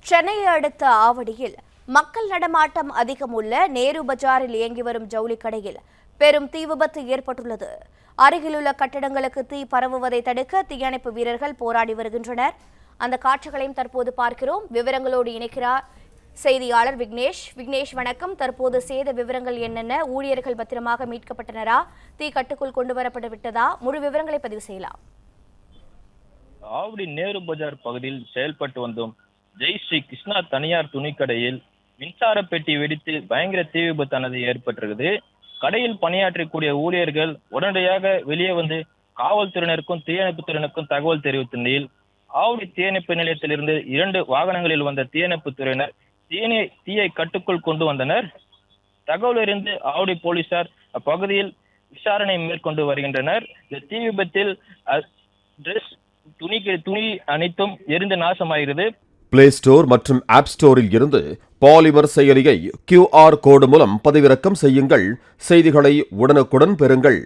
சென்னையை அடுத்த ஆவடியில் மக்கள் நடமாட்டம் அதிகம் உள்ள நேரு பஜாரில் இயங்கி வரும் ஜவுளி கடையில் பெரும் தீ விபத்து ஏற்பட்டுள்ளது. அருகிலுள்ள கட்டடங்களுக்கு தீ பரவுவதை தடுக்க தீயணைப்பு வீரர்கள் போராடி வருகின்றனர். அந்த காட்சிகளையும் தற்போது பார்க்கிறோம். விவரங்களோடு இணைக்கிறார் செய்தியாளர் விக்னேஷ். விக்னேஷ், வணக்கம். தற்போது சேத விவரங்கள் என்னென்ன? ஊழியர்கள் பத்திரமாக மீட்கப்பட்டனரா? தீ கட்டுக்குள் கொண்டு வரப்பட்டு விட்டதா? முழு விவரங்களை பதிவு செய்யலாம். ஆவடி நேரு பஜார் பகுதியில் செயல்பட்டு வந்தோம் ஜெய் ஸ்ரீ கிருஷ்ணா தனியார் துணிக்கடையில் மின்சார பெட்டி வெடித்து பயங்கர தீ விபத்தானது ஏற்பட்டிருக்குது. கடையில் பணியாற்றக்கூடிய ஊழியர்கள் உடனடியாக வெளியே வந்து காவல்துறையினருக்கும் தீயணைப்புத்துறையினருக்கும் தகவல் தெரிவித்த நிலையில் ஆவடி தீயணைப்பு நிலையத்திலிருந்து 2 வாகனங்களில் வந்த தீயணைப்பு துறையினர் தீயை கட்டுக்குள் கொண்டு வந்தனர். தகவல் அறிந்து ஆவடி போலீசார் அப்பகுதியில் விசாரணை மேற்கொண்டு வருகின்றனர். இந்த தீ விபத்தில் துணி அனைத்தும் எரிந்து நாசமாகிறது. பிளே ஸ்டோர் மற்றும் ஆப் ஸ்டோரில் இருந்து பாலிமர் செயலியை QR கோடு மூலம் பதிவிறக்கம் செய்யுங்கள். செய்திகளை உடனுக்குடன் பெறுங்கள்.